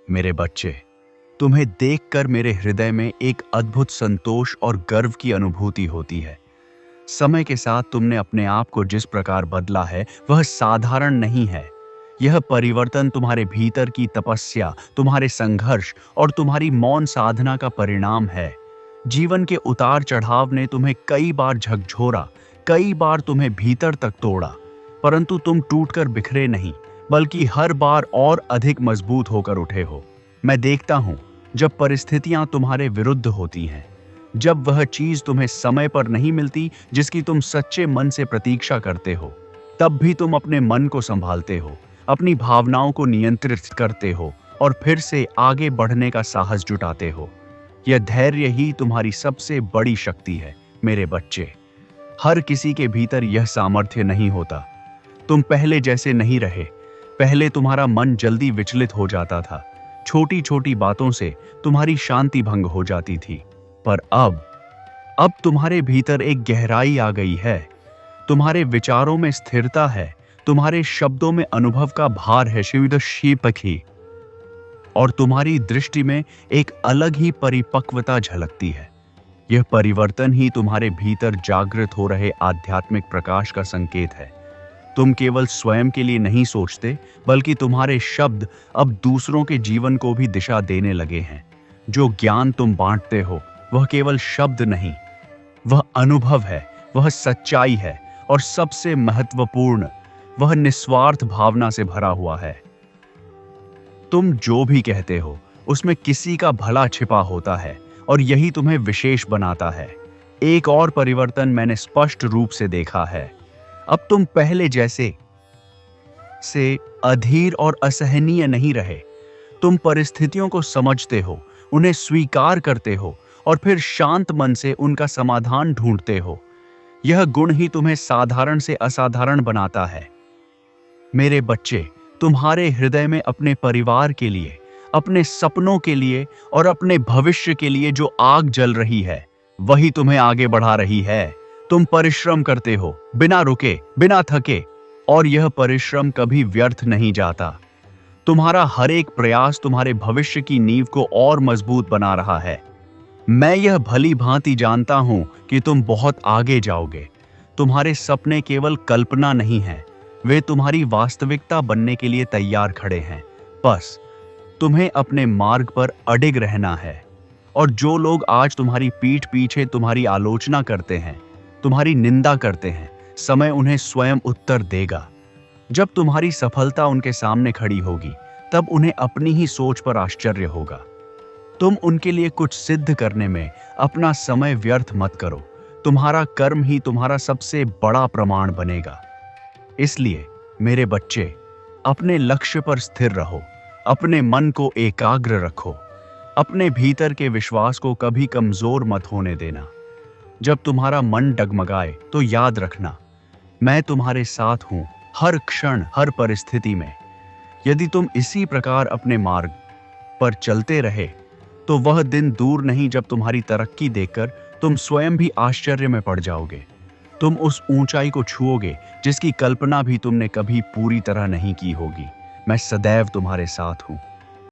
मेरे बच्चे, तुम्हें देखकर मेरे हृदय में एक अद्भुत संतोष और गर्व की अनुभूति होती है। समय के साथ तुमने अपने आप को जिस प्रकार बदला है वह साधारण नहीं है। यह परिवर्तन तुम्हारे भीतर की तपस्या, तुम्हारे संघर्ष और तुम्हारी मौन साधना का परिणाम है। जीवन के उतार चढ़ाव ने तुम्हें कई बार झकझोरा, कई बार तुम्हें भीतर तक तोड़ा, परंतु तुम टूटकर बिखरे नहीं, बल्कि हर बार और अधिक मजबूत होकर उठे हो। मैं देखता हूं, जब परिस्थितियां तुम्हारे विरुद्ध होती हैं, जब वह चीज तुम्हें समय पर नहीं मिलती जिसकी तुम सच्चे मन से प्रतीक्षा करते हो, तब भी तुम अपने मन को संभालते हो, अपनी भावनाओं को नियंत्रित करते हो और फिर से आगे बढ़ने का साहस जुटाते हो। यह धैर्य ही तुम्हारी सबसे बड़ी शक्ति है मेरे बच्चे। हर किसी के भीतर यह सामर्थ्य नहीं होता। तुम पहले जैसे नहीं रहे। पहले तुम्हारा मन जल्दी विचलित हो जाता था, छोटी छोटी बातों से तुम्हारी शांति भंग हो जाती थी। पर अब तुम्हारे भीतर एक गहराई आ गई है। तुम्हारे विचारों में स्थिरता है, तुम्हारे शब्दों में अनुभव का भार है शिवदशीपखी, और तुम्हारी दृष्टि में एक अलग ही परिपक्वता झलकती है। यह परिवर्तन ही तुम्हारे भीतर जागृत हो रहे आध्यात्मिक प्रकाश का संकेत है। तुम केवल स्वयं के लिए नहीं सोचते, बल्कि तुम्हारे शब्द अब दूसरों के जीवन को भी दिशा देने लगे हैं। जो ज्ञान तुम बांटते हो वह केवल शब्द नहीं, वह अनुभव है, वह सच्चाई है, और सबसे महत्वपूर्ण, वह निस्वार्थ भावना से भरा हुआ है। तुम जो भी कहते हो उसमें किसी का भला छिपा होता है, और यही तुम्हें विशेष बनाता है। एक और परिवर्तन मैंने स्पष्ट रूप से देखा है। अब तुम पहले जैसे से अधीर और असहनीय नहीं रहे। तुम परिस्थितियों को समझते हो, उन्हें स्वीकार करते हो और फिर शांत मन से उनका समाधान ढूंढते हो। यह गुण ही तुम्हें साधारण से असाधारण बनाता है। मेरे बच्चे, तुम्हारे हृदय में अपने परिवार के लिए, अपने सपनों के लिए और अपने भविष्य के लिए जो आग जल रही है, वही तुम्हें आगे बढ़ा रही है। तुम परिश्रम करते हो, बिना रुके, बिना थके, और यह परिश्रम कभी व्यर्थ नहीं जाता। तुम्हारा हर एक प्रयास तुम्हारे भविष्य की नींव को और मजबूत बना रहा है। मैं यह भली भांति जानता हूं कि तुम बहुत आगे जाओगे। तुम्हारे सपने केवल कल्पना नहीं हैं, वे तुम्हारी वास्तविकता बनने के लिए तैयार खड़े हैं। बस तुम्हें अपने मार्ग पर अडिग रहना है। और जो लोग आज तुम्हारी पीठ पीछे तुम्हारी आलोचना करते हैं, तुम्हारी निंदा करते हैं, समय उन्हें स्वयं उत्तर देगा। जब तुम्हारी सफलता उनके सामने खड़ी होगी, तब उन्हें अपनी ही सोच पर आश्चर्य होगा। तुम उनके लिए कुछ सिद्ध करने में अपना समय व्यर्थ मत करो। तुम्हारा कर्म ही तुम्हारा सबसे बड़ा प्रमाण बनेगा। इसलिए मेरे बच्चे, अपने लक्ष्य पर स्थिर रहो, अपने मन को एकाग्र रखो, अपने भीतर के विश्वास को कभी कमजोर मत होने देना। जब तुम्हारा मन डगमगाए तो याद रखना, मैं तुम्हारे साथ हूं, हर क्षण, हर परिस्थिति में। यदि तुम इसी प्रकार अपने मार्ग पर चलते रहे, तो वह दिन दूर नहीं जब तुम्हारी तरक्की देखकर तुम स्वयं भी आश्चर्य में पड़ जाओगे। तुम उस ऊंचाई को छुओगे जिसकी कल्पना भी तुमने कभी पूरी तरह नहीं की होगी। मैं सदैव तुम्हारे साथ हूं।